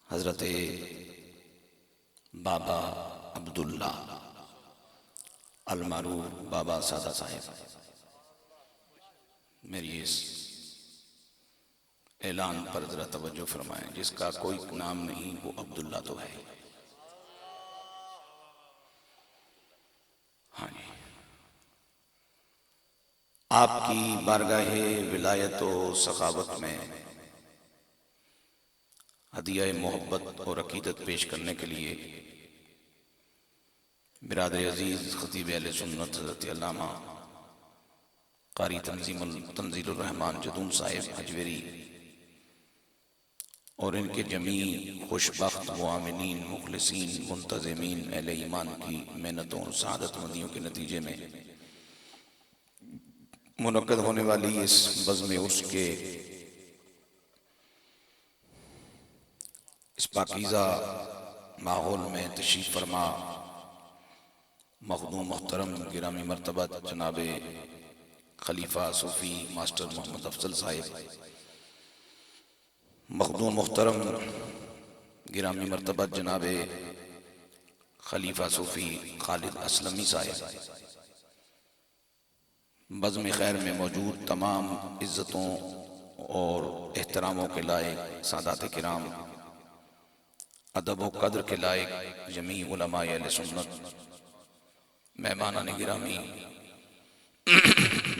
हज़रत बाबा अब्दुल्ला अलमारूफ बाबा सादा साहेब मेरी इस ऐलान पर ज़रा तवज्जो फरमाएं। जिसका कोई नाम नहीं वो अब्दुल्ला तो है। हाँ जी, आपकी बारगाहे विलायत व सखावत में हदिया मोहब्बत और अकीदत पेश करने के लिए बिरादर अजीज़ खतीब अहले सुन्नत हज़रत अल्लामा कारी तंजीलुर रहमान जदून साहिब हजवेरी और इनके जमी खुशबख्त मुआमिनीन मुखलिसीन मुंतज़िमीन अहले ईमान की मेहनतों और सआदतमंदियों के नतीजे में मुनक्कद होने वाली इस बज़्म उर्स के इस पाकीज़ा माहौल में तशरीफ़ फरमा मखदूम मोहतरम गिरामी मर्तबा जनाब खलीफा सूफ़ी मास्टर मोहम्मद अफजल साहिब, मखदूम मोहतरम गिरामी मर्तबा जनाब खलीफा सूफ़ी खालिद असलमी साहिब, बज़्म खैर में मौजूद तमाम इज़्ज़तों और एहतरामों के लायक सादात किराम, अदब व कद्र के लायक जमी उलमाए अहले सुन्नत, मेहमानान गिरामी,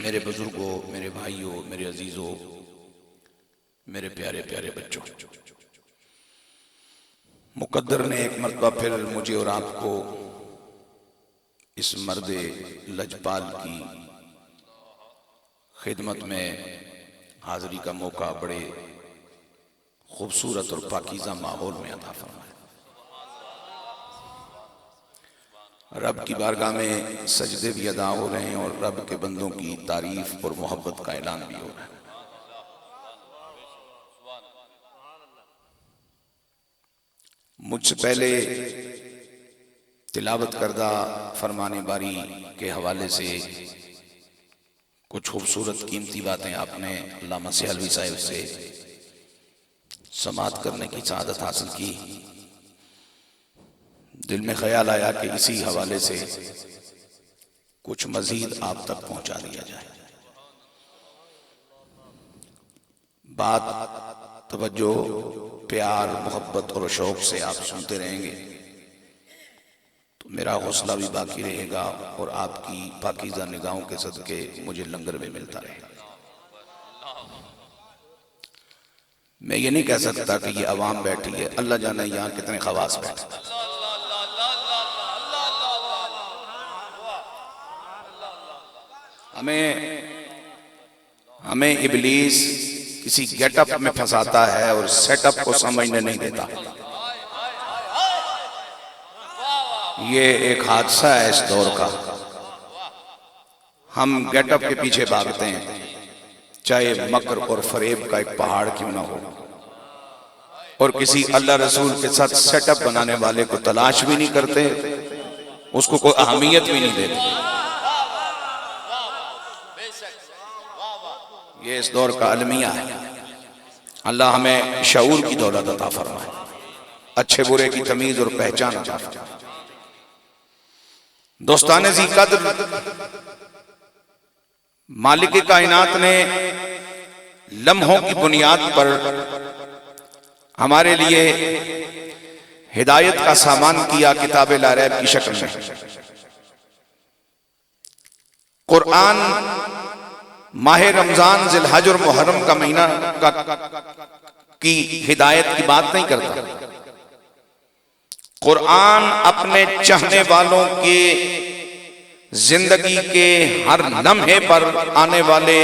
मेरे बुजुर्गों, मेरे भाइयों, मेरे अजीज़ों, मेरे प्यारे प्यारे बच्चों, मुक़द्दर ने एक मरतबा फिर मुझे और आपको इस मर्द लजपाल की खिदमत में हाज़िरी का मौका बड़े खूबसूरत और पाकीज़ा माहौल में अता फरमाया। रब की बारगाह में सजदे भी अदा हो रहे हैं और रब के बंदों की तारीफ और मोहब्बत का ऐलान भी हो रहा है। मुझसे पहले तिलावत करदा फरमाने बारी के हवाले से कुछ खूबसूरत कीमती बातें आपने अल्लामा सियालवी साहिब से समाअत करने की सआदत हासिल की। दिल में ख्याल आया कि इसी हवाले से कुछ मजीद आप तक पहुंचा दिया जाए। बात तवज्जो, प्यार, मोहब्बत और शौक से आप सुनते रहेंगे तो मेरा हौसला भी बाकी रहेगा और आपकी पाकीज़ा निगाहों के सदके मुझे लंगर में मिलता रहेगा। मैं ये नहीं कह सकता कि ये अवाम बैठी है, अल्लाह जाने यहाँ कितने खवास बैठे। हमें इब्लीस किसी गेटअप में फंसाता है और सेटअप को समझने नहीं देता। ये एक हादसा है इस दौर का। हम गेटअप के पीछे भागते हैं, चाहे मकर और फरेब का एक पहाड़ क्यों ना हो, और किसी अल्लाह रसूल के साथ सेटअप बनाने वाले को तलाश भी नहीं करते, उसको कोई अहमियत भी नहीं देते। ये इस दौर का अलमिया है। अल्लाह हमें शऊर की दौलत अता फरमाए, अच्छे बुरे की तमीज और पहचान अता फरमाए। दोस्ताने ज़ी कद्र, मालिक कायनात ने लम्हों की बुनियाद पर हमारे लिए हिदायत का सामान किया किताब ला रैब की शक्ल में। कुरान माह रमजान जिलहज और मुहर्रम का महीना की हिदायत की बात नहीं करता। कुरान अपने चाहने वालों के जिंदगी के हर लम्हे पर आने वाले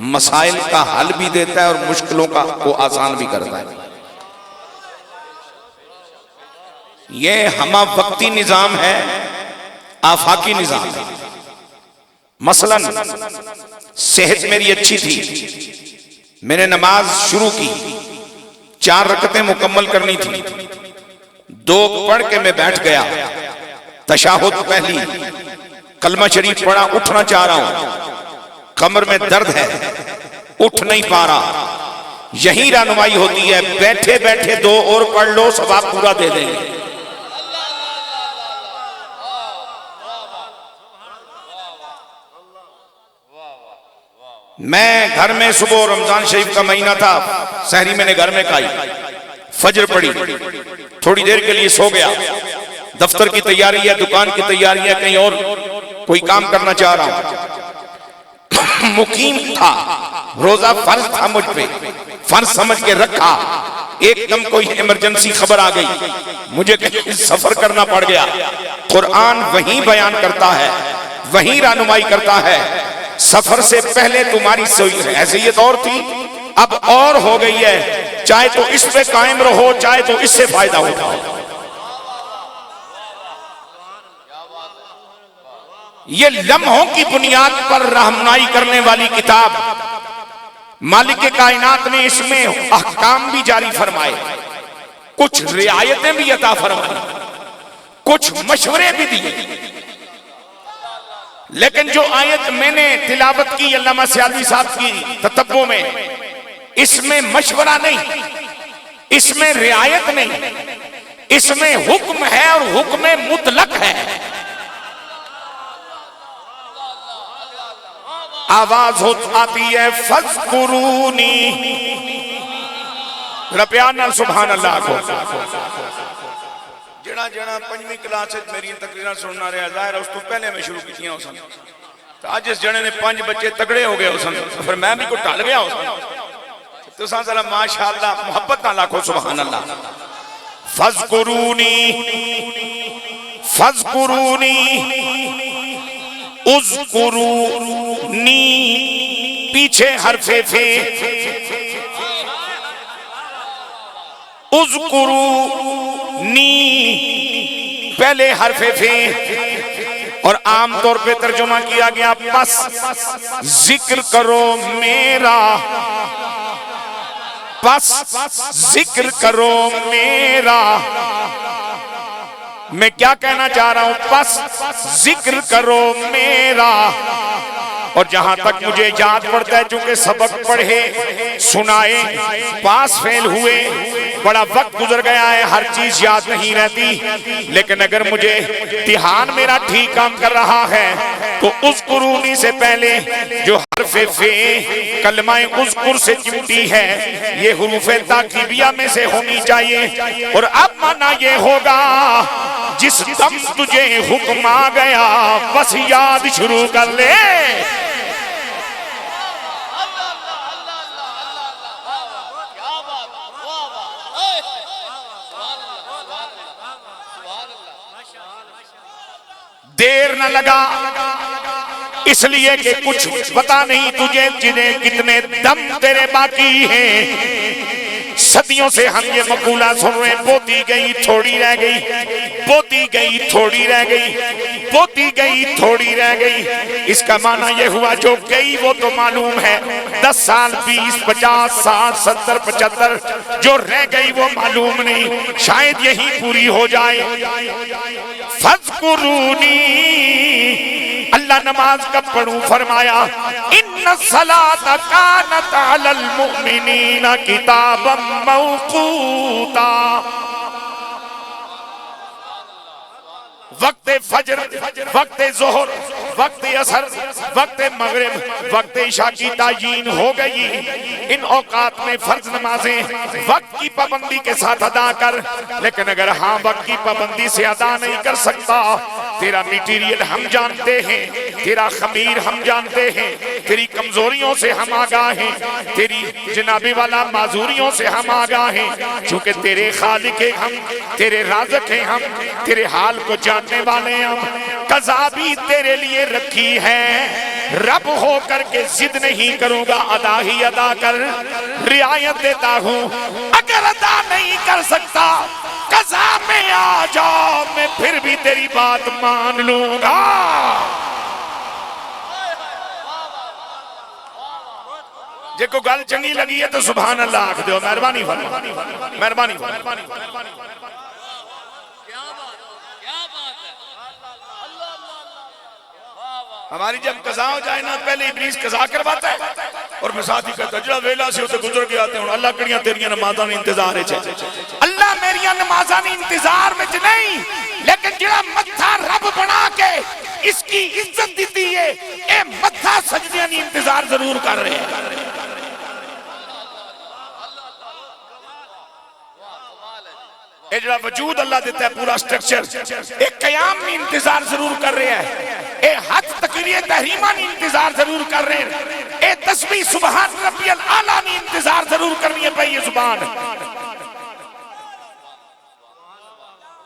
मसाइल का हल भी देता है और मुश्किलों का को आसान भी करता है। ये हमा वक्ती निजाम है, आफाकी निजाम है। मसलन सेहत मेरी अच्छी थी, मैंने नमाज शुरू की, 4 रकतें मुकम्मल करनी थी, 2 पढ़ के मैं बैठ गया, तशाहुद पहली, कलमा शरीफ पढ़ा, उठना चाह रहा हूं, कमर में दर्द है, उठ नहीं पा रहा, यही रहनुमाई होती है। बैठे बैठे 2 और पढ़ लो, सवाब पूरा दे देंगे। मैं घर में सुबह रमजान शरीफ का महीना था, सहरी मैंने घर में खाई, फजर पड़ी, थोड़ी देर के लिए सो गया। दफ्तर की तैयारी है, दुकान की तैयारी है, कहीं और कोई काम करना चाह रहा हूं। मुकीम था, रोजा फर्ज था मुझ पे, फर्ज समझ के रखा। एकदम कोई इमरजेंसी खबर आ गई, मुझे कहीं सफर करना पड़ गया। कुरान वही बयान करता है, वही रहनुमाई करता है। सफर से पहले तुम्हारी हैसियत और थी, अब और हो गई है। चाहे तो इस पे कायम रहो, चाहे तो इससे फायदा उठाओ। ये लम्हों की बुनियाद पर रहनुमाई करने वाली किताब, मालिक कायनात ने इसमें अहकाम भी जारी फरमाए, कुछ रियायतें भी अता फरमाई, कुछ मशवरे भी दिए। लेकिन जो आयत मैंने तिलावत की अल्लामा सियालवी साहब की ततब्बो में, इसमें मशवरा नहीं, इसमें रियायत नहीं, इसमें हुक्म है और हुक्म मुतलक है। आवाज आती है फज़कुरूनी, प्यार नाल सुभान अल्लाह को। जड़ा जड़ा 5वीं क्लास मेरी तकरीरां सुनना रहा, जाहिर उस तो पहले मैं शुरू की हो सन। तो अज इस जने ने 5 बच्चे तगड़े हो गए हो सन, फिर मैं भी को ढल गया हो सन। तो साला माशाअल्लाह, मोहब्बत ना लाखो सुभान अल्लाह। फज़कुरूनी फज़कुरूनी उज़कुरूनी, पीछे हरफे फे, उज़कुरूनी पहले हरफे फे। और आमतौर पे तर्जुमा किया गया बस जिक्र करो मेरा, बस जिक्र करो मेरा। मैं क्या कहना चाह रहा हूं, बस जिक्र करो मेरा। और जहां तक मुझे याद पड़ता है, चूंकि सबक पढ़े सुनाए पास फेल हुए, बड़ा वक्त गुजर गया है, हर चीज याद नहीं रहती। लेकिन अगर मुझे ध्यान मेरा ठीक काम कर रहा है तो उस कुरूनी से पहले जो हरफे फे कलमाए उज़कुर से चिमटी है, ये हुरूफे ताकीबिया में से होनी चाहिए। और अब माना ये होगा जिस दम तुझे हुक्म आ गया बस याद शुरू कर ले। देर न लगा इसलिए कि कुछ पता नहीं तुझे जिन्हें कितने दम तेरे बाकी हैं। सदियों से हम ये मकूला सुन रहे, बोती गई थोड़ी रह गई, बोती गई थोड़ी रह गई, बोती गई थोड़ी रह गई। इसका माना ये हुआ जो गई वो तो मालूम है, 10 साल 20 50 60 70 75, जो रह गई वो मालूम नहीं, शायद यही पूरी हो जाए। फज़कुरूनी, अल्लाह नमाज कब पढ़ूं, फरमाया इन्ना सलात कानत अलल मुमिनीना किताबम मौकूता। वक्त फजर, वक्त जोहर, वक्त असर, वक्त मगरिब, वक्त इशा की तायीन हो गई। इन औकात में फर्ज नमाजें वक्त की पाबंदी के साथ अदा कर। लेकिन अगर हाँ वक्त की पाबंदी से अदा नहीं कर सकता, तेरा मटीरियल हम जानते हैं, तेरा खमीर हम जानते हैं, तेरी कमजोरियों से हम आगाह हैं, तेरी जनाबी वाला माजूरियों से हम आगाह हैं। चूंकि तेरे खालिक हैं हम, तेरे राज़िक हैं हम, तेरे हाल को जानने वाले हम। कज़ा भी तेरे लिए रखी है, रब हो करके जिद नहीं करूंगा, अदा ही अदा कर। रियायत देता हूं, अगर अदा नहीं कर सकता कज़ा में आ जाओ, मैं फिर भी तेरी बात मान लूंगा। जेको गल चंगी लगी है तो सुभान अल्लाह आख दो, मेहरबानी मेहरबानी। हमारी जब कज़ा हो जाए ना, पहले इब्लीस कज़ा करवाता है। और मैं साथ ही कहता जरा वेला से उसे गुजर के आते हूं अल्लाह कड़ियां तेरियां नमाज़ां ने इंतजार है अल्लाह मेरियां नमाज़ां ने इंतजार में नहीं लेकिन जरा मत्था रब बना के इसकी इज्जत दी है ए मत्था सजदियां दी इंतजार जरूर कर रहे हैं ये जरा वजूद अल्लाह देता है पूरा स्ट्रक्चर एक कयाम में इंतजार जरूर कर रहे हैं ए हद तकरीर तहरीमा ने इंतजार जरूर कर रहे हैं ए तस्बीह सुबहान रब्बियल आला ने इंतजार जरूर करनी है भाई ये जुबान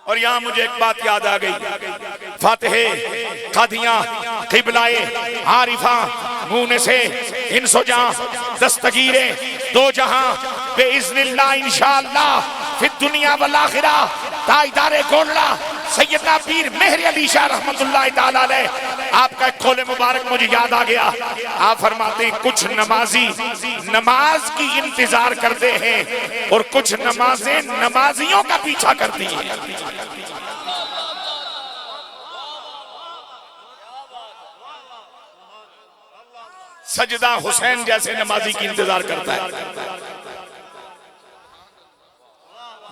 और यहाँ मुझे एक बात याद आ गई फातिहे कादियां किबलाए आरिफा मुने से इंसोजा दस्तगीरे दो जहां बेइज़्निल्लाह इंशाअल्लाह फिर दुनिया वल आखिरा ताजदारे गोंडला सैयदना पीर मेहर अली शाह रहमतुल्लाह ताला अलैह आपका कौल मुबारक मुझे याद आ गया आप फरमाते हैं कुछ नमाजी नमाज की इंतजार करते हैं और कुछ नमाजें नमाजियों का पीछा करती हैं सजदा हुसैन जैसे नमाजी की इंतजार करता है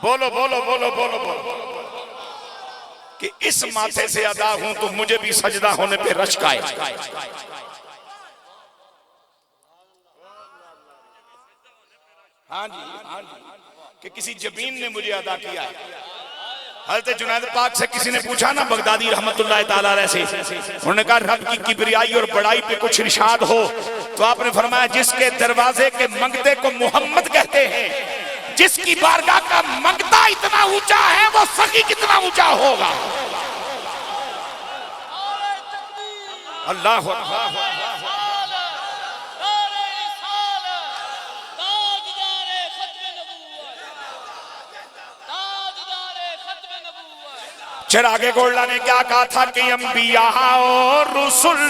बोलो बोलो बोलो बोलो बोलो कि इस माथे से अदा हूं तो मुझे भी सजदा होने पे रश्क आए हाँ जी कि किसी जबीन ने मुझे अदा किया है हज़रत जुनैद पाक से किसी ने पूछा ना बगदादी रहमतुल्लाह ताला अलैह से उन्होंने कहा रब की किबरियाई और बड़ाई पे कुछ इरशाद हो तो आपने फरमाया जिसके दरवाजे के मंगते को मोहम्मद कहते हैं जिसकी बारगाह का मंगता इतना ऊंचा है वो सखी कितना ऊंचा होगा अल्लाह चिरागे गोल्ला ने क्या कहा था कि अंबिया और रुसुल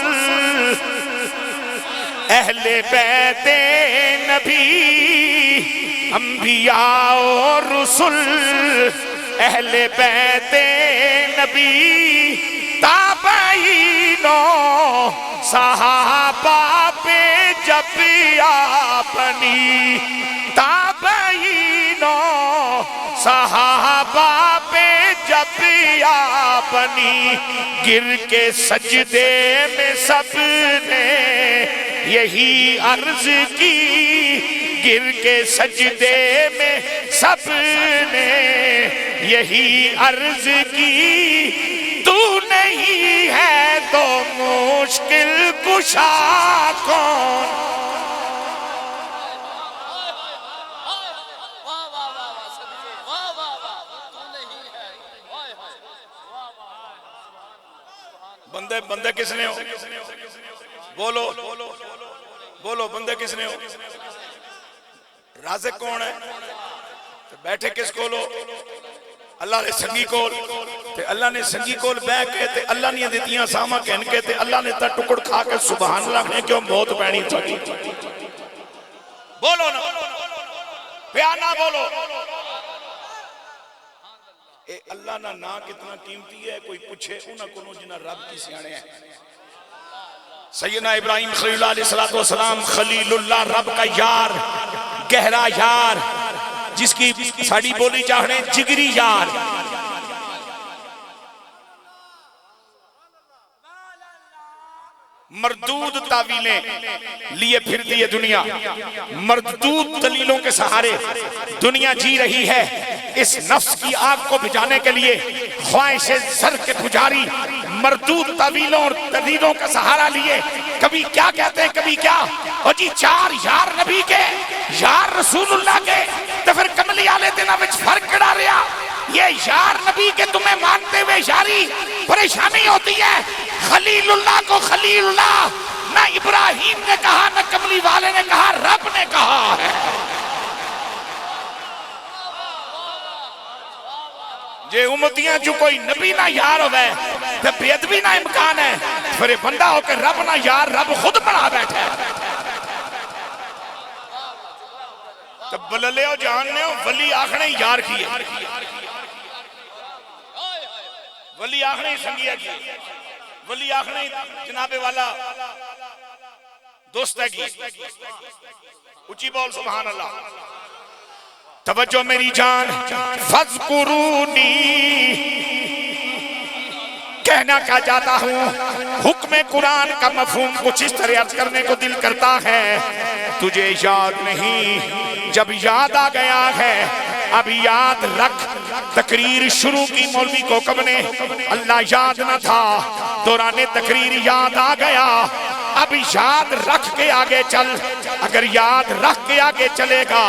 अहले बैते नबी अंबिया और रुसुल अहले बैते नबी ताबईनो सहाबा पे जब आपनी ताबईनो सहाबा पे जब आपनी गिर के सजदे में सबने यही अर्ज की गिर के सजदे में सबने यही अर्ज की तू नहीं है तो मुश्किल कुशा कौन बंदे बंदे किसने हो बोलो बोलो बंदे किसने हो राज़िक कौन है तो बैठे किस कोल हो अल्लाह ने संगी कोल ते अल्लाह ने संगी कोल बह के ते अल्लाह ने दित्तियां सामा कहन के ते अल्लाह ने ता टुकड़ खा के सुभान अल्लाह ने क्यों मौत पैनी थी बोलो ना बयाना बोलो ए अल्लाह ना ना कितना कीमती है कोई पूछे उन्हां कोलों जिन्हां रब की सियाणे है सैयदना इब्राहिम खलीलुल्लाह अलैहिस्सलातु वस्सलाम खलीलुल्लाह रब का यार गहरा यार जिसकी साड़ी बोली चाहने जिगरी यार मरदूद तावीलें लिए फिरती है दुनिया मरदूद दलीलों के सहारे दुनिया जी रही है इस नफ्स की आग को बुझाने के लिए ख्वाहिशे ज़र के पुजारी मरदूद तावीलों और दलीलों का सहारा लिए कभी क्या कहते हैं कभी क्या और जी चार यार नबी के यार रसूलुल्लाह के तो फिर कमली आले दिना विच फर्क कड़ा रहा ये यार नबी के तुम्हें मानते हुए यारी परेशानी होती है खलीलुल्लाह को खलीलुल्लाह ना इब्राहिम ने कहा ना कमली वाले ने कहा रब ने कहा है जे उम्मतियां जो कोई नबी ना यार होवे ते बेअदबी ना इम्कान है फिर बंदा होकर रब ना यार रब खुद बना बैठा है तो बलले हो जानने हो वली आखने यार की वली आखने संगिया की वली आखने जनाबे वाला दोस्तगी। ऊंची बोल सुभान अल्लाह। तवज्जो मेरी जान, फज़कुरूनी कहना क्या चाहता हूँ, हुक्म कुरान का मफहूम कुछ इस तरह अर्ज करने को दिल करता है, तुझे याद नहीं, जब याद आ गया है अब याद रख। तकरीर शुरू की मौलवी को कब ने, अल्लाह याद न था, दौराने तकरीर याद आ गया, अब याद रख के आगे चल। अगर याद रख के आगे चलेगा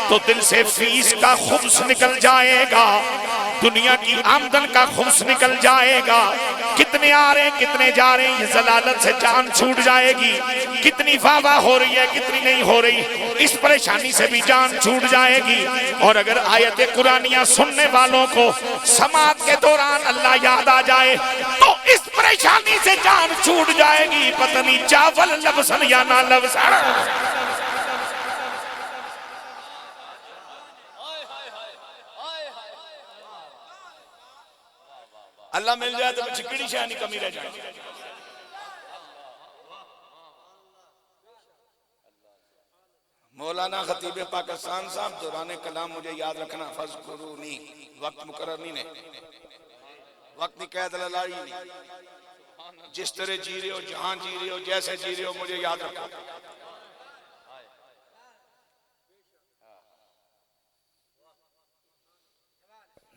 तो दिल से फीस का खुब्स निकल जाएगा, दुनिया की आमदन का खुब्स निकल जाएगा। कितने आ रहे हैं कितने जा रहे हैं, ये जलालत से जान छूट जाएगी। कितनी वाह हो रही है कितनी नहीं हो रही, इस परेशानी से भी जान छूट जाएगी। और अगर आयत कुरानिया सुनने वालों को समात के दौरान अल्लाह याद आ जाए तो इस परेशानी से जान छूट जाएगी। पता नहीं चावल लबसन या ना लबसन। अल्लाह मिल जाए तो चिकड़ी शानी कमी रह जाए। मौलाना खतीब पाकिस्तान साहब दौरान कलाम मुझे याद रखना, फज़कुरूनी, वक्त मुकर्रर नहीं, वक्त नहीं कैद ललाई नहीं, जिस तरह जी रहे हो, जहां जी रहे हो, जैसे जी रहे हो, मुझे याद रखो।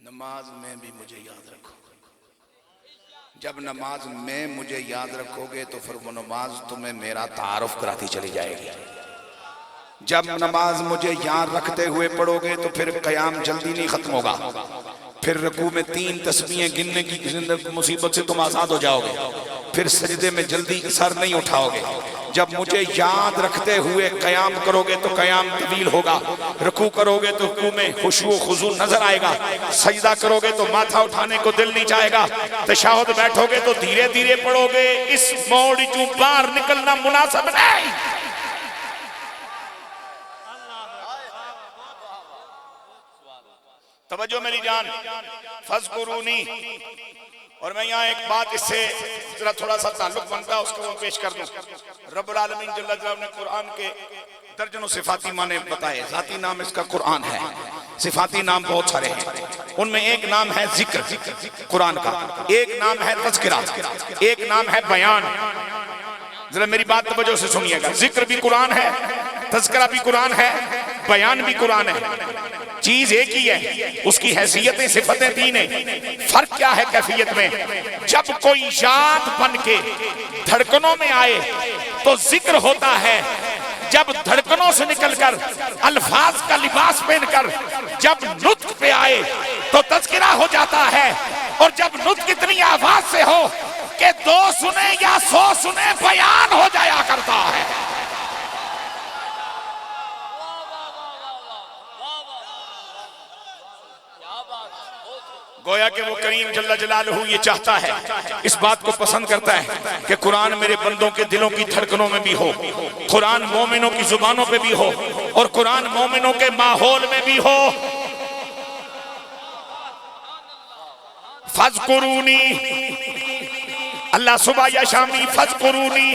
नमाज में भी मुझे याद रखो। जब नमाज में मुझे याद रखोगे तो फिर वो नमाज तुम्हें मेरा तारुफ कराती चली जाएगी। जब नमाज मुझे याद रखते हुए पढ़ोगे तो फिर क़याम जल्दी नहीं खत्म होगा, फिर रुकू में 3 तस्बीहें गिनने की मुसीबत से तुम आजाद हो जाओगे, फिर सजदे में जल्दी सर नहीं उठाओगे। जब मुझे याद रखते हुए क़याम करोगे तो क़याम तवील होगा, रुकू करोगे तो रुकू में खुशू खुजू नजर आएगा, सजदा करोगे तो माथा उठाने को दिल नहीं चाहेगा, तशहुद बैठोगे तो धीरे धीरे पढ़ोगे। इस मोड़ चू बाहर निकलना मुनासिब नहीं। तवज्जो मेरी जान, फज़कुरूनी। और मैं यहाँ एक बात इससे जरा थोड़ा सा ताल्लुक बनता है उसको पेश कर दूं। रब्बुल आलमीन जल्ल जलालहू ने कुरान के दर्जनों सिफाती माने बताए। जाती नाम इसका कुरान है, सिफाती नाम बहुत सारे हैं। उनमें एक नाम है जिक्र कुरान का, एक नाम है तज़किरा, एक नाम है बयान। जरा मेरी बात तवज्जो से सुनिएगा, जिक्र भी कुरान है, तज़किरा भी कुरान है, बयान भी कुरान है। चीज एक ही है, उसकी हैसियतें सिफतें 3 हैं। फर्क क्या है कैफियत में? जब कोई याद बन के धड़कनों में आए तो जिक्र होता है, जब धड़कनों से निकलकर अल्फाज का लिबास पहनकर जब नुत्क पे आए तो तज़किरा हो जाता है। और जब नुत्क इतनी आवाज से हो कि 2 सुने या 100 सुने, बयान हो जाया करता है। गोया कि वो करीम जल्ल जलालहू ये चाहता है, इस बात को पसंद करता है कि कुरान मेरे बंदों के दिलों की धड़कनों में भी हो, कुरान मोमिनों की जुबानों पे भी हो, और कुरान मोमिनों के माहौल में भी हो। फज़कुरूनी, अल्लाह सुबह या शामी फज़कुरूनी,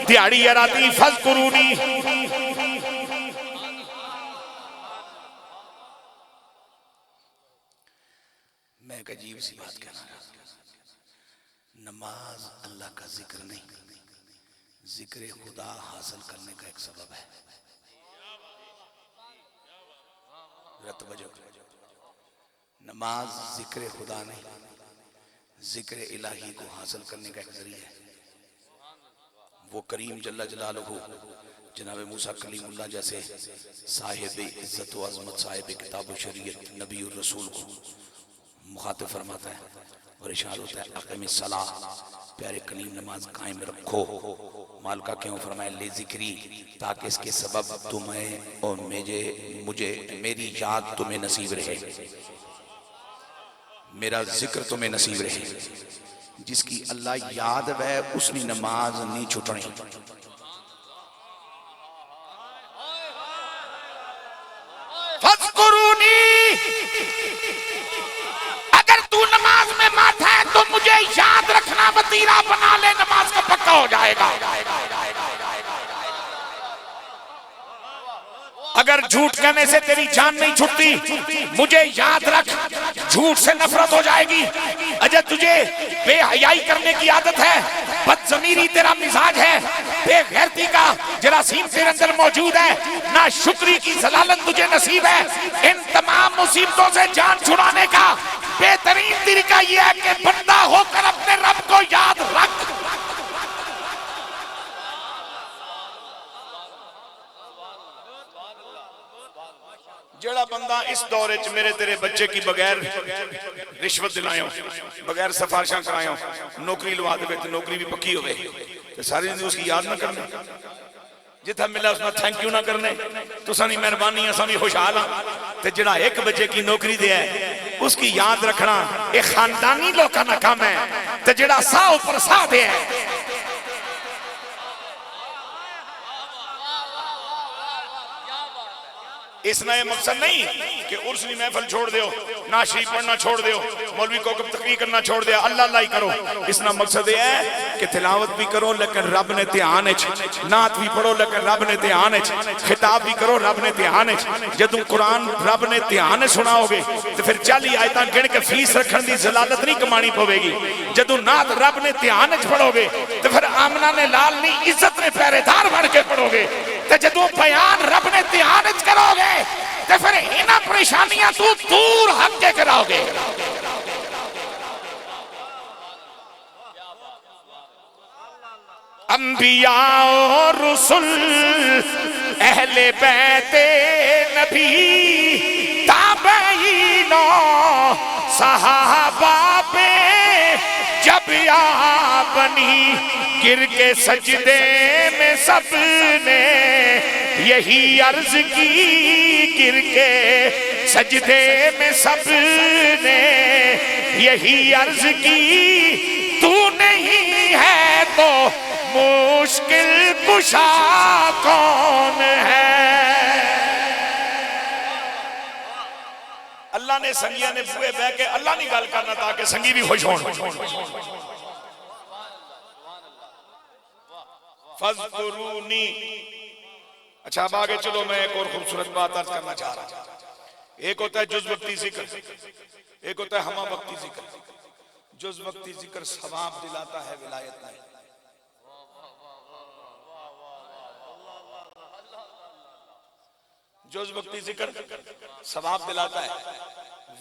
दिहाड़ी या राती फज़कुरूनी। मैं एक अजीब सी बात कहना रहा, नमाज अल्लाह का जिक्र नहीं, जिक्र खुदा हासिल करने का एक सबब है। नमाज जिक्र खुदा नहीं, जिक्र इलाही को हासिल करने का एक जरिया है। वो करीम जल्ल जलालहू जनाब मूसा कलीमुल्लाह जैसे साहिब इज्जत व अज़मत, साहिब किताब व शरीयत, नबी और रसूल को मुखातिब फरमाता है और इशारा होता है अक़ीमिस्सलाह, प्यारे कलीम नमाज कायम रखो। मालका क्यों फरमाया ले जिक्री, ताकि इसके सबब तुम्हें और मुझे मेरी याद तुम्हें नसीब रहे, मेरा जिक्र तुम्हें नसीब रहे। जिसकी अल्लाह याद है उसकी नमाज नहीं छुटनी। फज़कुरूनी, अगर तू नमाज में माठा है तो मुझे याद रखना, वतीरा बना ले, नमाज का पक्का हो जाएगा। अगर झूठ कहने से तेरी जान नहीं छुटती, मुझे याद रख, झूठ से नफरत हो जाएगी। अजय तुझे बेहयाई करने की आदत है, बदजमीरी तेरा मिजाज है, बेगैरती का जरासीम तेरे अंदर मौजूद है, ना शुक्री की जलालत तुझे नसीब है। इन तमाम मुसीबतों से जान छुड़ाने का बेहतरीन तरीका यह है कि बंदा होकर अपने रब को याद रख। जेड़ा बंदा इस दौरे च मेरे तेरे बच्चे की बगैर रिश्वत दिलायो, बगैर सिफारिशां करायो नौकरी लवा दे ते नौकरी भी पक्की होवे ते सारी जिंदगी उसकी याद ना करने, जिथा मिला उसना थैंक यू ना करने, तुसा दी मेहरबानी असां भी खुशहाल हां। ते जेड़ा 1 बजे की नौकरी दे है उसकी याद रखना ये खानदानी लोकां दा काम है, ते जेड़ा सा ऊपर सा दे है इसना ये मकसद नहीं कि उर्स की महफिल छोड़ दो, ना शरीफ पढ़ना छोड़ दो, मौलवी को तकरीर करना छोड़ दो, अल्लाह अल्लाह ही करो। इसना मकसद ये है कि तिलावत भी करो लेकिन रब ने ध्यान है, नात भी पढ़ो लेकिन रब ने ध्यान है, खिताब भी करो रब ने ध्यान है। जदों कुरान रब ने ध्यान सुनाओगे तो फिर 40 आयतां गिन के फीस रखने की जलालत नहीं कमानी पवेगी। जदों नात रब ने ध्यान पढ़ोगे तो फिर आमना ने लाल नहीं इज्जत ने पहरेदार बन के पढ़ोगे। तो जदों बयान रब ने ध्यान करोगे तो फिर इन्हां परेशानियां तू दूर हट के कराओगे। अंबिया और रुसुल अहले बैते नबी ताबईनो सहाबा पे जब आ बनी गिर के सजदे में सबने यही अर्ज की, गिर के सजदे में सबने यही अर्ज की, तू नहीं है तो मुश्किल कुशा कौन है। अल्लाह ने संगिया ने बुए बह के अल्लाह नहीं गल करना ताकि संगी भी खुश हों। फज़कुरूनी। अच्छा अब आगे चलो, मैं एक और खूबसूरत बात अर्ज करना चाह रहा हूं। एक होता है जुज़ वक्ती जिक्र, एक होता है हमा वक्ती जिक्र। जुज़ वक्ती जिक्र सवाब दिलाता है, विलायत नहीं। जुज़ वक्ती जिक्र सवाब दिलाता है,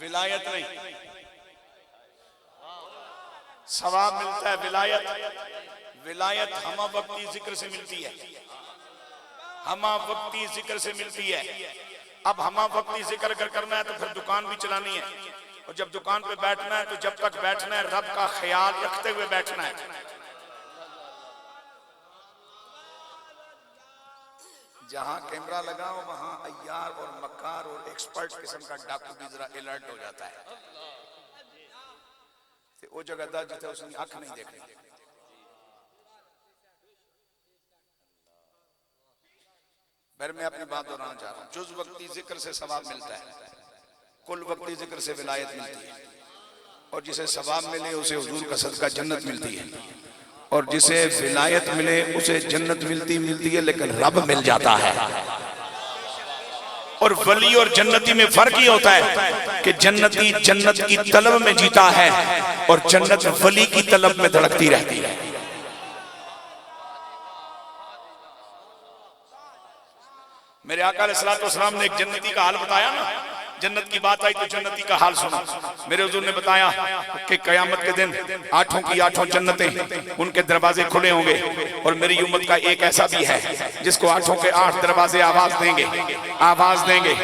विलायत नहीं। सवाब मिलता है, विलायत हमा वक्ती जिक्र से मिलती है, हमा वक्ती जिक्र से मिलती है। अब हमा वक्ती जिक्र अगर करना है तो फिर दुकान भी चलानी है, और जब दुकान पे बैठना है तो जब तक बैठना है रब का ख्याल रखते हुए बैठना है। जहां कैमरा लगा हो वहां अय्यार और मक्कार और एक्सपर्ट किस्म का डाकू भी जरा अलर्ट हो जाता है। वो जगह दा जिथे उसकी अख नहीं देखनी। फिर मैं अपनी बात दोहराना चाह रहा हूं। जुज़ वक्ती जिक्र से सवाब मिलता है, कुल वक्ती जिक्र से विलायत मिलती है, और जिसे सवाब मिले उसे हुजूर का सदका जन्नत मिलती है, और जिसे विलायत मिले उसे जन्नत मिलती है लेकिन रब मिल जाता है। और वली और जन्नती में फर्क ही होता है कि जन्नती जन्नत की तलब में जीता है और जन्नत वली की तलब में धड़कती रहती है। मेरे आका अलैहिस्सलातु वस्सलाम ने एक जन्नती का हाल बताया ना, जन्नत की बात आई तो जन्नती का हाल सुना। मेरे हुजूर ने बताया कि कयामत के दिन 8 की 8 जन्नतें उनके दरवाजे खुले होंगे, और मेरी उम्मत का एक ऐसा भी है जिसको 8 के 8 दरवाजे आवाज देंगे,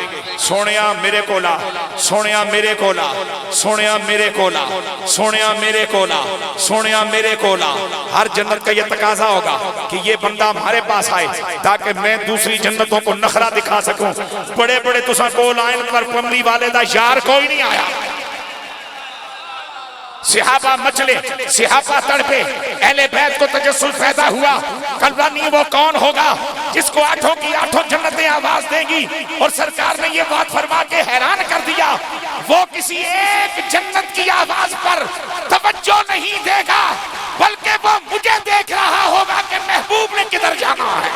सोनिया मेरे कोला, सोनिया मेरे कोला, सोनिया मेरे कोला, सोनिया मेरे कोला, सोनिया मेरे कोला। हर जन्नत का यह तकाजा होगा कि ये बंदा हमारे पास आए ताकि मैं दूसरी जन्नतों को नखरा दिखा सकूं। बड़े बड़े तुसा कोल आए पर कमली वाले दा यार कोई नहीं आया। सिहाबा मचले, सिहाबा तड़पे, अहले बैत को तजस्सुस पैदा हुआ। कल्बा नहीं वो कौन होगा जिसको 8 की 8 जन्नतें आवाज देंगी। और सरकार ने ये बात फरमा के हैरान कर दिया, वो किसी एक जन्नत की आवाज पर तवज्जो नहीं देगा, बल्कि वो मुझे देख रहा होगा कि महबूब ने किधर जाना है।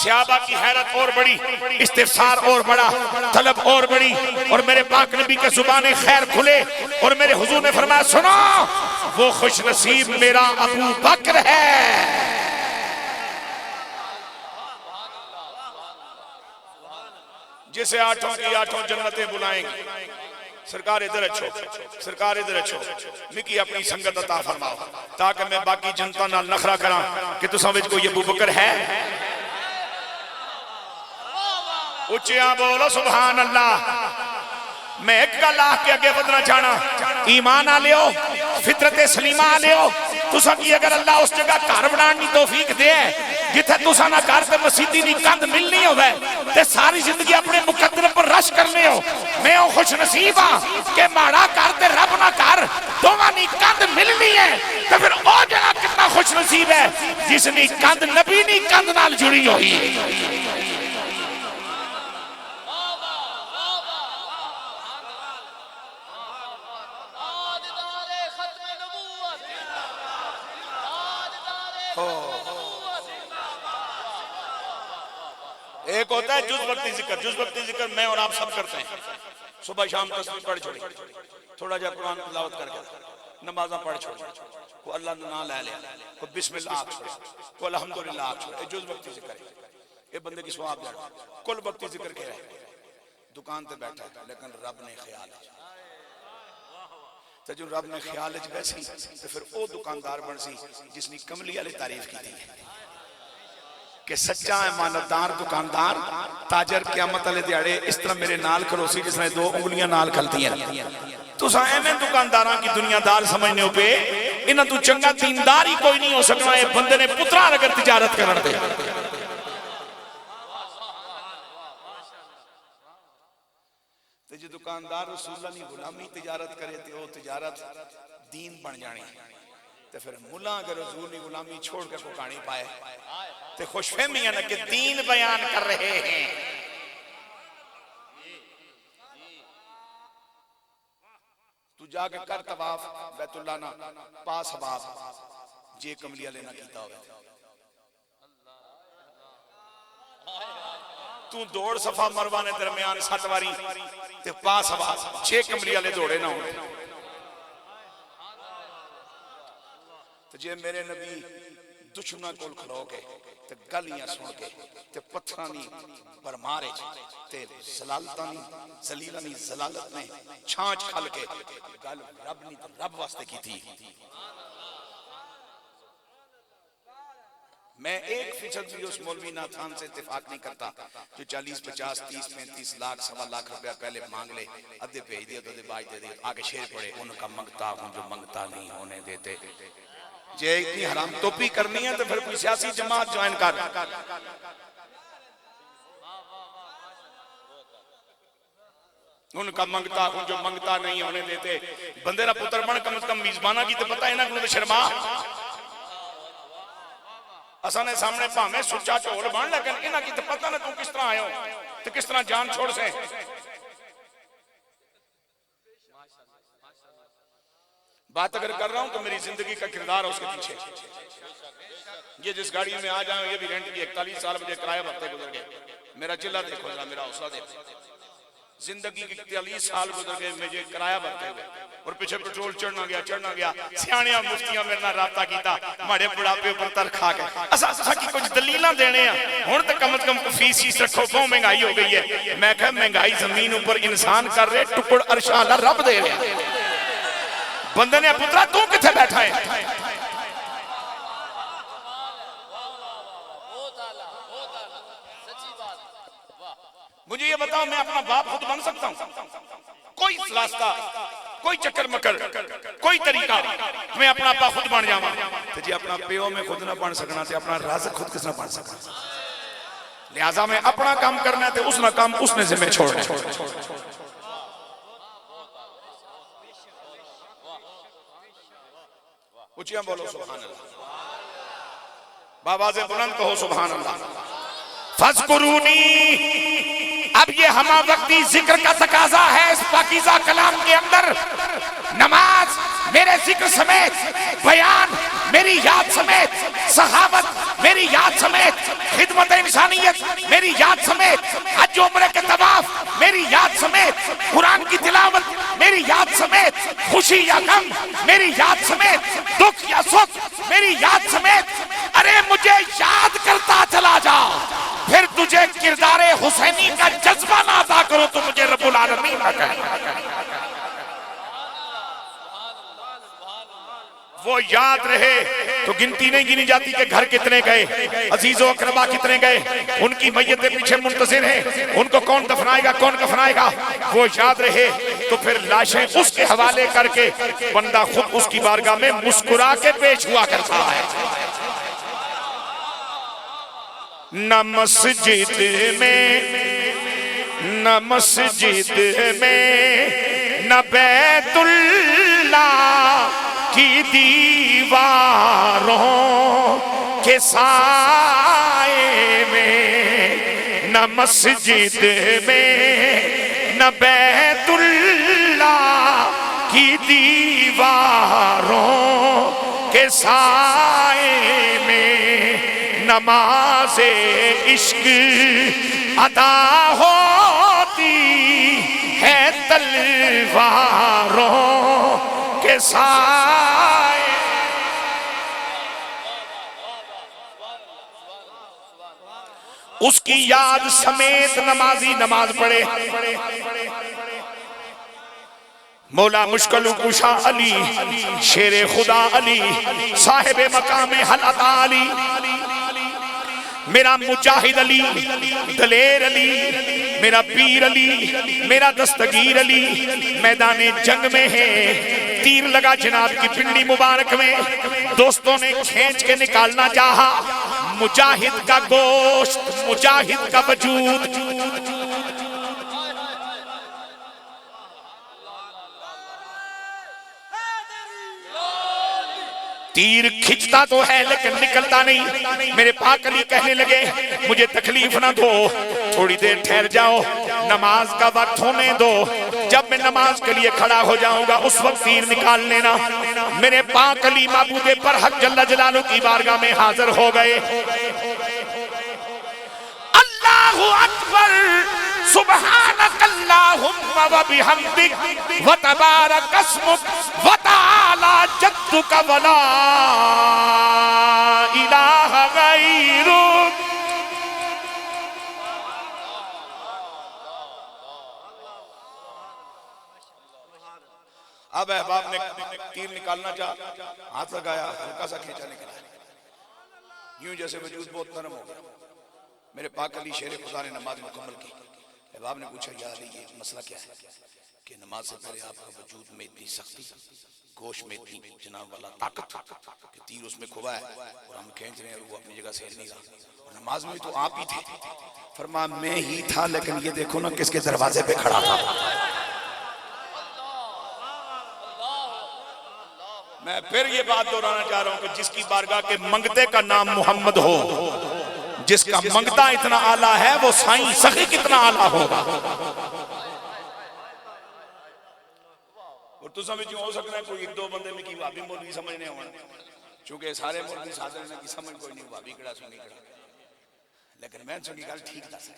सहाबा की हैरत और बड़ी, इस्तिफसार और बड़ा, तलब और बड़ी, और मेरे पाक नबी के जुबान खैर खुले और मेरे हुजूर ने फरमाया सुनो, वो खुश नसीब मेरा अबू बकर है। जिसे आठों की आठों जन्नतें बुलाएंगी। सरकार इधर अच्छो, सरकार इधर अच्छो, मिकी अपनी संगत अता फरमाओ ताकि मैं बाकी जनता नाल नखरा करा कि तुसां विच कोई अबू बकर है। उच्चिया बोलो सुभान अल्लाह। मैं एक गल आख के अगे बढ़ना चाहना, ईमान आ लियो, फितरत सलीमा आ लियो। तुसा की अगर अल्लाह उस जगह घर बनाने की तौफीक दे जिथे तुसा ना घर ते मसीदी दी कंध मिलनी होवे ते सारी जिंदगी अपने मुकद्दर पर रश करने हो, मैं ओ खुश नसीब हां कि माड़ा घर ते रब ना घर दोवां दी कंध मिलनी है। ते फिर ओ जगह कितना खुश नसीब है जिसनी कंध नबी दी कंध नाल जुड़ी हुई है। एक होता है जुज़ वक्ती जिक्र, जुज़ वक्ती जिक्र मैं और आप सब करते हैं। सुबह शाम तस्बीह पढ़ छोड़ी, थोड़ा जा कुरान तिलावत करके नमाज़ा पढ़ छोड़ी, को अल्लाह का नाम ले लिया, को बिस्मिल्लाह आप छोड़े, को अल्हम्दुलिल्लाह आप छोड़े। जुज़ वक्ती जिक्र है, ये बंदे की सवाब जाए। कुल वक्ती जिक्र क्या है? दुकान पे बैठा है लेकिन रब ने ख्याल है, तो जो रब ने ख्याल है वैसी तो फिर वो दुकानदार बन सी जिसने कमली वाली तारीफ की थी कि सच्चा ईमानदार दुकानदार ताजर क़यामत वाले दिहाड़े इस तरह मेरे नाल खलोसी जिसने दो उंगलियां नाल खलतियां। तुसा एवें दुकानदारां की दुनियादार समझने हो पे इन्हां तू चंगा दीनदार ही कोई नहीं हो सकना। ये बंदे ने पुत्रा अगर तिजारत करन दे ते जो दुकानदार रसूलुल्लाह दी गुलामी तिजारत करे ते वो तिजारत दीन बन जानी। ते फिर मुल्ला अगर रसूल की गुलामी छोड़ के को कहानी पाए तो खुशफहमी है ना कि दीन बयान कर रहे हैं। तू जाके कर तवाफ बैतुल्लाह ना पास हबाब जे कमलिया लेना कीता होवे। तू दौड़ सफा मरवा ने दरमियान 7 वारी ते पास हबाब 6 कमलिया ले दौड़े ना हो। जे मेरे नबी दुश्मना कोल खलो के ते गलियां सुन के ते पत्थरां दी भरमारे ते जलालतां दी जलीलां दी जलालत ने छांच खल के गल रब नी ते रब वास्ते की थी। मैं 1% भी उस मौलवी नाथान से इत्तेफाक नहीं करता जो 40, 50, 30, 35 लाख, 1.25 लाख रुपया पहले मांग ले, अद्धे भेज दिया तो बाज दे दिया, आगे शेर पड़े उनका मंगता हूं जो मंगता नहीं होने देते। जे इतनी हराम टोपी करनी है तो फिर कोई सियासी जमात ज्वाइन कर। उनका मंगता हूं जो मंगता नहीं होने देते। बंदे रा पुत्र बन कम से कम मेजबाना की तो पता है ना कि शर्मा असा ने सामने भावे सुचा झोल बन लेकिन इन्हां की तो पता ना तू किस तरह आयो तो किस तरह जान छोड़ से। बात अगर कर रहा हूं तो मेरी जिंदगी का किरदार है उसके पीछे। ये जिस गाड़ी में आ जाए ये भी रेंट की 41 साल मुझे किराया भरते गुजर गए। मेरा चिल्ला देखो जरा, मेरा हौसला देखो। जिंदगी के 43 साल गुजर गए मुझे किराया भरते हुए और पीछे पेट्रोल चढ़ना गया। सियाणियां मुफ्तियां मेरे नाल राबता कीता माड़े बुढ़ापे पर तर खा के असा की कुछ दलीलां देने हुण तो कम से कम फीस रखो। बहुत महंगाई हो गई है। मैं कहा महंगाई जमीन ऊपर इंसान कर रहे, टुकड़ अरशा अल्लाह रब दे रहे। बंदे ने पुत्रा तू किथे बैठा है? मुझे ये बताओ मैं अपना बाप खुद बन सकता हूं? कोई रास्ता, कोई चक्कर मकर, कोई तरीका मैं अपना आपा खुद बन जावा तो जी अपना प्यो में खुद ना बन सकना तो अपना राज़ खुद किस ना बन सकना। लिहाजा मैं अपना काम करना है उसना काम उसने जिम्मे छोड़ना। ऊंचियां बोलो सुभान अल्लाह, बाबा से बुलंद कहो सुभान अल्लाह। फज़कुरूनी, अब ये हमा वक्ती जिक्र का तकाजा है इस पाकीज़ा कलाम के अंदर। नमाज मेरे जिक्र समेत, बयान मेरी याद समेत, सहाबत मेरी याद समेत, खिदमत इंसानियत रूहानियत मेरी याद समेत, हज उम्रे के तवाफ मेरी याद समेत, कुरान की तिलावत मेरी याद समेत, खुशी या गम मेरी याद समेत, दुख या सुख मेरी याद समेत, अरे मुझे याद करता चला जा, फिर तुझे किरदारे हुसैनी का जज्बा ना अता करो तो मुझे रब्बुल आलमीन ना कहे। वो याद रहे तो गिनती नहीं गिनी जाती कि घर कितने गए, अजीजों अकरबा कितने गए, उनकी मैयतें पीछे मुंतजिर हैं, उनको कौन दफनाएगा कौन कफनाएगा, वो याद रहे तो फिर लाशें उसके हवाले करके बंदा खुद उसकी बारगाह में मुस्कुरा के पेश हुआ करता है। न मस्जिद में न मस्जिद में न बैतुल्लाह की दीवारों के साए में, न मस्जिद में न बैतुल्लाह की दीवारों के साए में नमाज़े इश्क अदा होती है तलवारों के साए। उसकी याद समेत नमाजी नमाज पढ़े। मौला मुश्किल कुशा अली, शेरे खुदा अली, साहिब मकामे हलता अली, मेरा मुजाहिद अली, दलेर अली, मेरा पीर अली, मेरा दस्तगीर अली मैदाने जंग में है। तीर लगा जनाब की पिंडी मुबारक में, दोस्तों ने खींच के निकालना चाहा मुजाहिद का गोश्त, मुजाहिद का वजूद। तीर खिंचता तो है लेकिन निकलता नहीं। मेरे पाक अली कहने लगे मुझे तकलीफ ना दो, थोड़ी देर ठहर जाओ, नमाज का वक्त होने दो, जब मैं नमाज के लिए खड़ा हो जाऊंगा उस वक्त तीर निकाल लेना। मेरे पाक अली माबूदे पर हक जल्ला जलालू की बारगाह में हाजिर हो गए। अल्लाहु अकबर, सुब्हानकल्लाहुम्मा व बिहम्दिक व तबारक अस्मुक व तआला जद्दुक व ला इलाहा गैरुक। अब अहबाब ने तीर निकालना चाहा, हाथ लगाया, हल्का सा खींचा निकला, यूं जैसे वजूद बहुत नरम हो गया। मेरे पाक अली शेर खुदा ने नमाज मुकम्मल की। अहबाब ने पूछा या अली ये मसला क्या है कि नमाज से पहले आपका वजूद में इतनी सख्ती, गोश में इतनी जनाब वाला ताकत कि तीर उसमें खुबा है और हम खींच रहे हैं, वो अपनी जगह से हिल नहीं रहा, और नमाज में तो आप ही थे। फरमाया मैं ही था, लेकिन ये देखो ना किसके दरवाजे पे खड़ा था। मैं फिर ये बात दोहराना चाह रहा हूं कि जिसकी बारगाह के मंगते का नाम मोहम्मद हो, जिसका मंगता इतना आला है, वो साईं सखी कितना आला होगा। और तो समझ हो सकता है कोई एक दो बंदे में की भाभी मौलवी समझने होना, क्योंकि सारे मौलवी साधारण की समझ कोई नहीं, भाभी कड़ा सुनी कड़ा, लेकिन मैं सुनी गल ठीक दस है।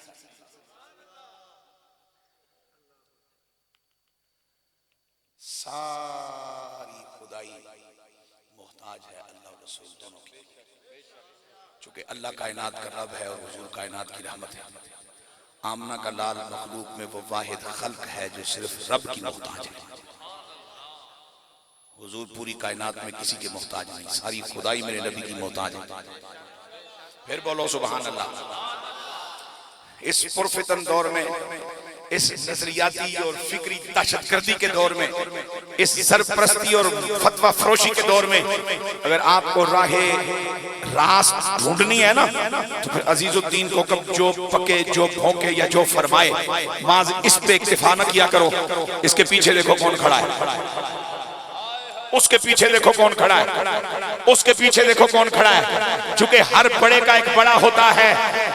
सारी खुदाई मोहताज है अल्लाह और रसूल दोनों की, चूंकि अल्लाह कायनात का रब है और हुजूर कायनात की रहमत है। आमना का लाल मखलूक में वो वाहिद खल्क है जो सिर्फ रब की मोहताज है। हुजूर पूरी कायनात में किसी के मोहताज नहीं, सारी खुदाई मेरे नबी की मोहताज है। फिर बोलो सुभान अल्लाह। इस पुरफितन दौर में, इस नजरियाती और फिक्री दहशतगर्दी के दौर में, इस सरपरस्ती और फतवा फरोशी के दौर में अगर आपको राहे रास ढूंढनी है ना, तो फिर अजीजुद्दीन को कब जो पके, जो भौंके या जो फरमाए, माज इस पे इक्तिफा न किया करो। इसके पीछे देखो कौन खड़ा है, उसके पीछे देखो कौन खड़ा है, उसके पीछे देखो कौन खड़ा है। क्योंकि हर बड़े का एक बड़ा होता है,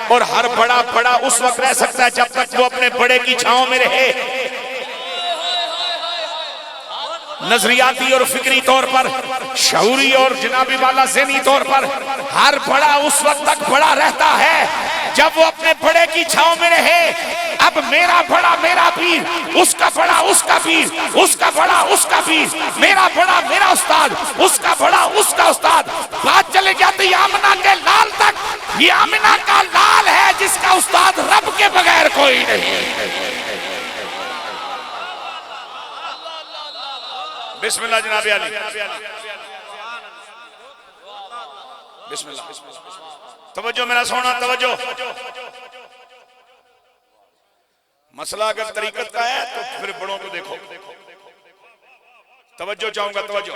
और हर बड़ा बड़ा उस वक्त रह सकता है जब तक वो अपने बड़े की छांव में रहे। नजरियाती और फिक्री तौर पर, शऊरी और जनाबी वाला ज़हनी तौर पर, हर बड़ा उस वक्त तक बड़ा रहता है जब वो अपने बड़े की छांव में रहे। अब मेरा बड़ा मेरा पीर, उसका बड़ा उसका पीर, उसका बड़ा उसका पीर, मेरा बड़ा मेरा उस्ताद, उसका बड़ा उसका उस्ताद। बात चले जाती आमिना के लाल तक। ये आमिना का लाल है जिसका उस्ताद रब के बगैर कोई नहीं। बिस्मिल्लाह जनाब अली, बिस्मिल्लाह। तवज्जो मेरा सोना, तवज्जो। मसला अगर तरीकत का है तो फिर बड़ों को देखो। तवज्जो चाहूंगा, तवज्जो।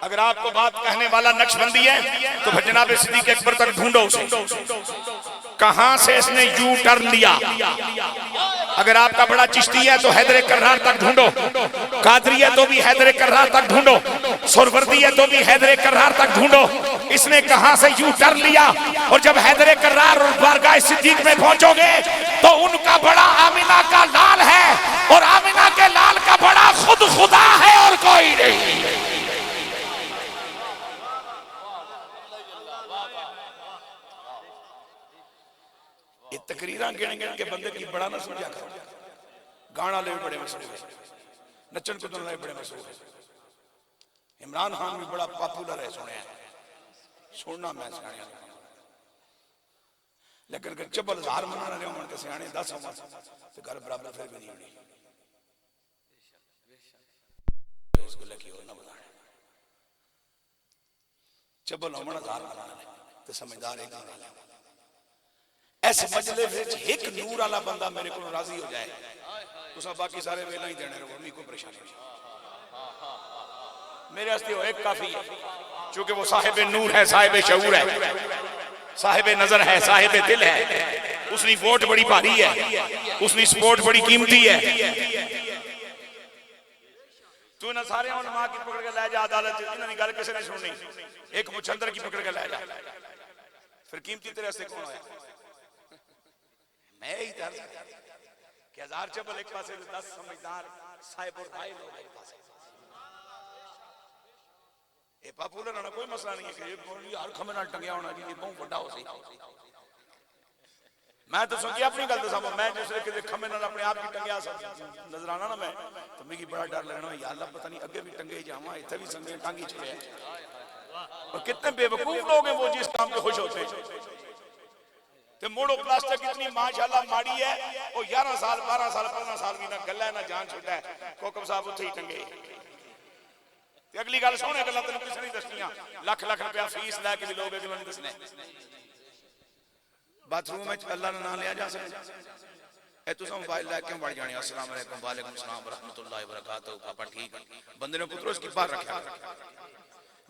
अगर आपको बात कहने वाला नक्शबंदी है तो फिर जनाब सिद्दीक अकबर तक ढूंढो उसे, कहां से इसने यू टर्न लिया। अगर आपका बड़ा चिश्ती है तो हैदर कर्रार तक ढूंढो, कादरी है तो भी हैदर कर्रार तक ढूंढो, सुरवर्दी है तो भी हैदर कर्रार तक ढूंढो। इसने कहां से यू टर्न लिया। और जब हैदर कर्रार और बारगाह सिद्दीक में पहुंचोगे तो उनका बड़ा आमिना का लाल है और आमिना के लाल का बड़ा खुद खुदा है और कोई नहीं। ये तकरीरां गिन गिन के बंदे की बड़ा ना समझा करो। गाना ले बड़े मशहूर है, नचन कुदन ले बड़े मशहूर है। इमरान खान भी बड़ा पॉपुलर है, सुने सुनना मैं सियाने, लेकिन अगर चबल हार मना रहे हो तो सियाने 10 हो तो घर बराबर फिर भी नहीं होनी। इसको लगी हो ना बताने चबल होना हार मना तो समझदार एक ना ऐसे मजले विच एक नूर वाला बंदा मेरे को राजी हो जाए तो बाकी सारे वेला ही देने रहो, मेरी कोई परेशानी नहीं। मेरे वास्ते वो एक काफी है, क्योंकि वो साहिब नूर है, साहिब शऊर है, साहिब नजर है, साहिब दिल है। उसकी वोट बड़ी भारी है, उसकी सपोर्ट बड़ी कीमती है। तू ना सारे मां की पकड़ के लै जा अदालत, इन्होंने गल किसी ने सुननी, एक मुछंदर की पकड़ के लै जा, फिर कीमती तेरे वास्ते कौन है? मैं ही दर्ज कि 1000 चबल एक पासे 10 समझदार साहिब और भाई लोग एक पासे। ये पॉपुलर होना कोई मसला नहीं है कि ये हर खम्बे नाल टंगया होना जी, ये बहुत बड़ा हो सही। मैं तो सुन अपनी गल दसा, मैं जिसले कि खम्बे नाल अपने आप की टंगया नजर आना ना मैं तो मेरी बड़ा डर लगना, या अल्लाह पता नहीं अगे भी टंगे जावा, इतने भी संगे टांगी छड़े। और कितने बेवकूफ लोग हैं वो जिस काम पे खुश होते हैं। ते मोड़ो प्लास्टिक इतनी माशाल्लाह माड़ी है, वो 11 साल 12 साल 15 साल भी ना गला ना जान छुटा है, कोकम साहब उत्थे ही टंगे। ते अगली गल सोने गल्लां तैनूं किसे नहीं दसनियां, लाख लाख रुपया फीस लैके भी लोग कि मैनूं दसने बाथरूम में अल्लाह का नाम लिया जा सकता है। तुस मोबाइल लैके बढ़ जाने, अस्सलाम वालेकुम वालेकुम सलाम व रहमतुल्लाहि व बरकातहू, पापा ठीक है। बंदे ने पुत्रो इसकी बाहर रखा,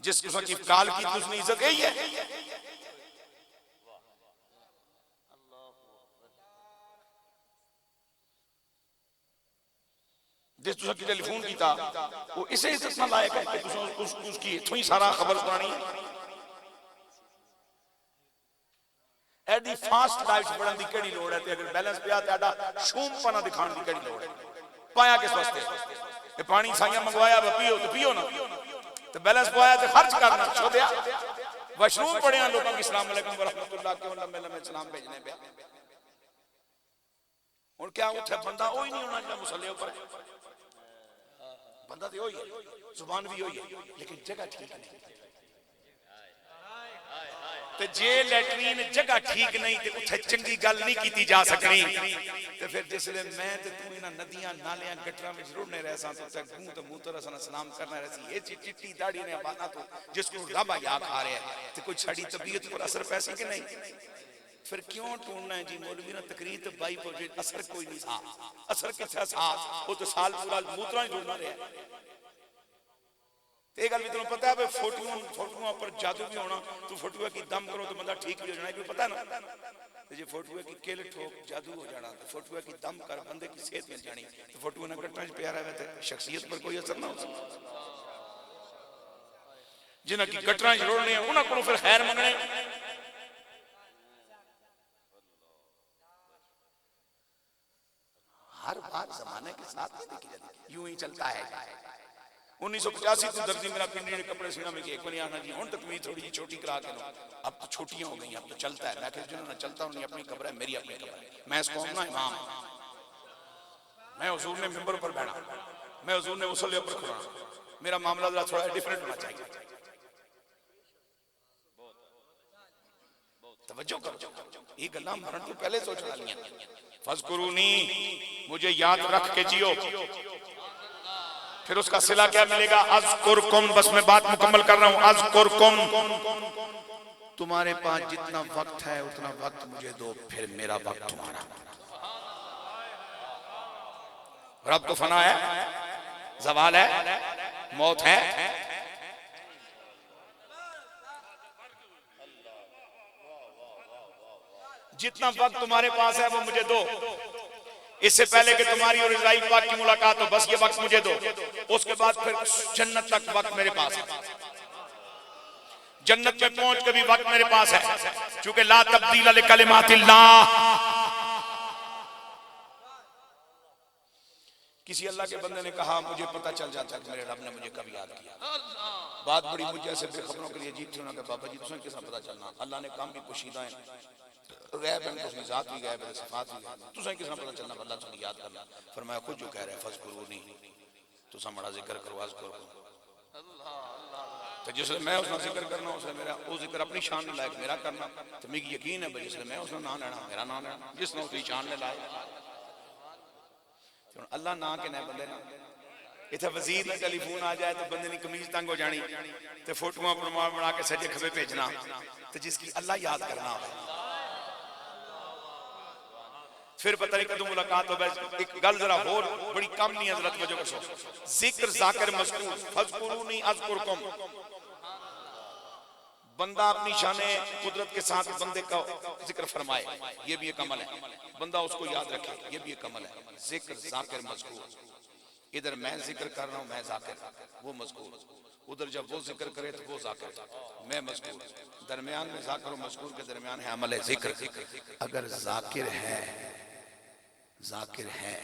जिस किस्म की काल की उसने इज्जत यही है। जिस तुसा की टेलीफोन किया वो इसे इज्जत ना लायक है कि तुसा उसकी इथों ही सारा खबर सुनानी है। एडी फास्ट लाइफ बढ़न दी केड़ी लोड़ है? ते अगर बैलेंस पिया ते आडा शूमपना दिखाने दी केड़ी लोड़ है? पाया किस वास्ते? ये पानी साइयां मंगवाया पियो तो पियो ना, ते बैलेंस पाया ते खर्च करना छोड़या। वशरूम पड़िया लोगों की अस्सलाम वालेकुम व रहमतुल्लाह के लंबे लंबे सलाम भेजने पे हुण क्या उठे बंदा वही नहीं होना जो मुसल्ले ऊपर बंदा तो वही है, जुबान भी वही है, लेकिन जगह ठीक नहीं। ते जे लैट्रीन जगह ठीक नहीं ते उथे चंगी गल नहीं की जा सकनी। ते फिर जिसले मैं ते तू इन्हां नदियां नालियां गटरां में रुड़ने रहसा तो ते गूं ते मुंह तरह सना सलाम करना रहसी। ये चिट्टी दाढ़ी ने बाना तो जिसको रब या खा रहा है ते कोई साडी तबीयत पर असर पैसी कि नहीं? फिर क्यों ढूंढना है जी मौलवी ना तकरीर ते बाई पर असर कोई नहीं सा, असर किथे सा वो तो साल पूरा मूत्रा ही ढूंढना रहा। ये गल भी तुम्हें पता है भाई फोटुओं पर जादू भी होना, तू फोटुआ की दम करो तो बंदा ठीक भी हो जाना, पता है ना? तो जो फोटुआ की किल ठोक जादू हो जाना, तो फोटुआ की दम कर बंदे की सेहत मिल जानी, तो फोटुआ ना गट्टा च प्यारा है तो शख्सियत पर कोई असर ना हो सकता। जिन्हें की गट्टा च रोड़ने उन्होंने को फिर खैर मंगने। हर बात जमाने के साथ नहीं देखी जाती, यूं ही चलता है। 1985 तू दर्जी मेरा पिंडी ने कपड़े सीना में एक बनी आना जी हुन तक मैं थोड़ी जी छोटी करा के लो, अब तो छोटियां हो गई, अब तो चलता है। मैं कहती हूं ना चलता हूं, अपनी कब्र है, मेरी अपनी कब्र है, मैं इस कौम ना इमाम, मैं हुजूर ने मिंबर पर बैठा, मैं हुजूर ने मुसल्ले पर खड़ा, मेरा मामला जरा थोड़ा डिफरेंट होना चाहिए। तवज्जो करो, ये गल्लां मरण तो पहले सोच वाली हैं। फज़कुरूनी, मुझे याद रख के जियो। फिर उसका सिला क्या मिलेगा? अज़कुरकुम, बस मैं बात मुकम्मल कर रहा हूं। अज़कुरकुम, तुम्हारे पास जितना वक्त है उतना वक्त मुझे दो, फिर मेरा वक्त तुम्हारा। रब तो फना है, ज़वाल है, मौत है, जितना वक्त तुम्हारे पास है वो मुझे दो। इससे पहले कि तुम्हारी और इज़राइल पाक की मुलाकात हो, बस ये वक्त मुझे दो। उसके बाद फिर जन्नत तक वक्त मेरे पास है, जन्नत में पहुंच के भी वक्त मेरे पास है, क्योंकि ला तब्दील लिकलिमातिल्लाह। किसी अल्लाह के बंदे ने कहा मुझे पता चल जाता है कि मेरे रब ने मुझे कब याद किया। बात बड़ी मुझे ऐसे बेखबरों के लिए अजीब थी, उन्होंने कहा बाबा जी तुझे किस पता चलना, अल्लाह ने काम भी पोशीदा है, गैब है, उसने जात भी गैब है, सिफात भी गैब है, तुझे किस पता चलना, अल्लाह तुझे याद करना। फरमाया खुद जो कह रहे हैं फज़कुरूनी, तुसा बड़ा जिक्र करो, अज़कुरकुम। तो जिसले मैं उसका जिक्र करना, उसने मेरा वो जिक्र अपनी शान में लायक मेरा करना, तो मुझे यकीन है जिसले मैं उसका नाम लेना मेरा नाम लेना, जिसने उसकी शान में लाए। अल्लाह ना के ना बंदे ना, इतने वजीर का टेलीफोन आ जाए तो बंदे की कमीज तंग हो जानी, तो फोटोआं बना के सजे खबे भेजना, तो जिसकी अल्लाह याद करना हो फिर पता नहीं कदों मुलाकात हो। एक गल जरा होर बड़ी कम नहीं हजरत वजह कसो, जिक्र जाकिर मज़कूर, फज़कुरूनी अज़कुरकुम। बंदा अपनी शाने कुदरत के साथ बंदे का जिक्र फरमाए, ये भी एक अमल है, बंदा उसको याद रखे, ये भी एक अमल है। जिक्र जाकिर मज़कूर, इधर मैं जिक्र कर रहा हूं, मैं जाकिर, वो मज़कूर, उधर जब वो जिक्र करे तो वो जाकिर, मैं मज़कूर, दरमियान में जाकिर और मज़कूर के दरमियान है अमल है जिक्र। अगर जाकिर है, जाकिर है,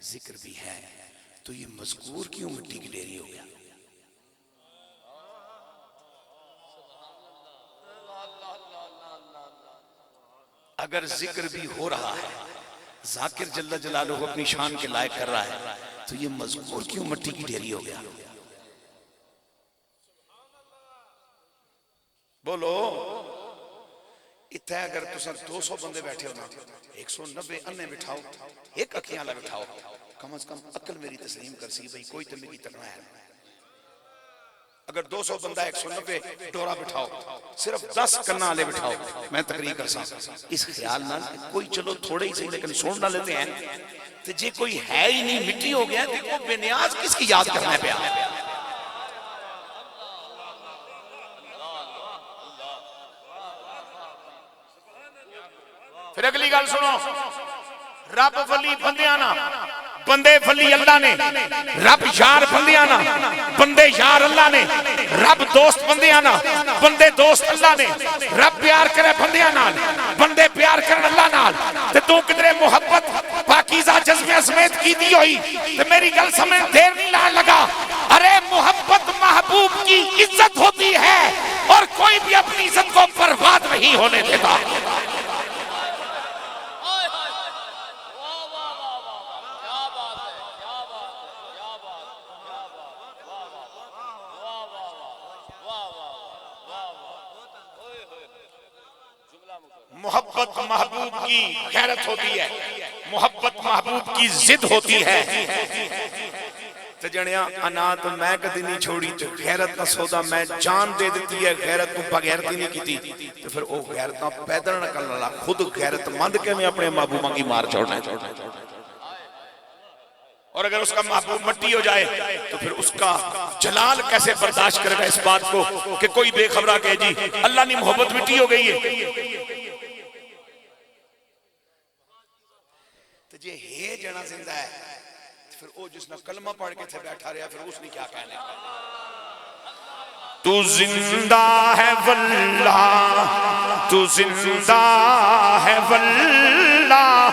जिक्र भी है, तो ये मज़कूर क्यों मिट्टी की ढेरी हो गया? अगर जिक्र भी हो रहा है, जाकिर जल्ला जलालुहु अपनी शान के लायक कर रहा है, तो ये मज़कूर क्यों मिट्टी की ढेरी हो गया? बोलो। इतना अगर तुम 200 बंदे बैठे हो ना, 190 अन्ने बिठाओ, एक अखियां वाला बिठाओ, कम से कम अकल मेरी तस्लीम कर सी भाई कोई तो मेरी तरना है। अगर 200 बंदा 190 डोरा बिठाओ, सिर्फ 10 कन्ना वाले बिठाओ, मैं तकरीर कर सकता इस ख्याल ना कोई चलो थोड़े ही सही लेकिन सुन ना लेते हैं, तो जे कोई है ही नहीं मिट्टी हो गया, देखो बेनियाज किसकी याद करना पे। फिर अगली गल सुनो, रब वली बंदियां ना, बंदे वली अल्लाह ने, रब यार बंदियां ना, बंदे यार अल्लाह ने, रब दोस्त बंदियां ना, बंदे दोस्त अल्लाह ने, रब प्यार करे बंदियां नाल, बंदे प्यार करन अल्लाह नाल। ते तू किधरे मोहब्बत पाकीज़ा जज्बे समेत की दी होई, ते मेरी गल समझ देर नहीं लान लगा। अरे मोहब्बत महबूब की इज्जत होती है और कोई भी अपनी इज्जत को बर्बाद नहीं होने देता। मोहब्बत महबूब की गैरत होती है, मोहब्बत महबूब की जिद होती है। तो जनिया अना तो मैं कदी नहीं छोड़ी, तो गैरत का सौदा मैं जान दे देती है, गैरत तू बगैरती नहीं की, तो फिर वो गैरत पैदल न करने वाला खुद गैरतमंद के मैं अपने महबूबा की मार छोड़ना है। और अगर उसका महबूब मट्टी हो जाए तो फिर उसका जलाल कैसे बर्दाश्त करेगा इस बात को कि कोई बेखबरा कहे जी अल्लाह की मोहब्बत मिट्टी हो गई है। तो जे हे जना जिंदा है तो फिर वो जिसने कलमा पढ़ के थे बैठा रहा, फिर उसने क्या कहना? तू जिंदा है वल्लाह, तू जिंदा है वल्लाह,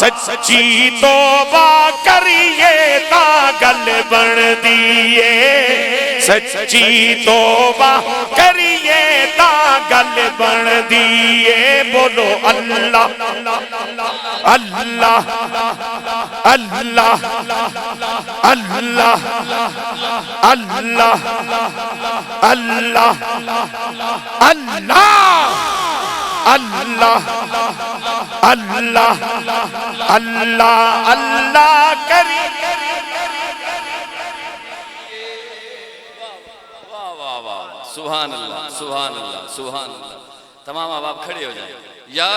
सच्ची तौबा करिए तागल बन दिए सच्ची तौबा करिए तागल बन दिए बोलो अल्लाह अल्लाह अल्लाह अल्लाह अल्लाह अल्लाह अल्लाह अल्लाह अल्लाह अल्लाह करी सुभान अल्लाह सुभान अल्लाह सुभान अल्लाह। तमाम अब आप खड़े हो जाए। या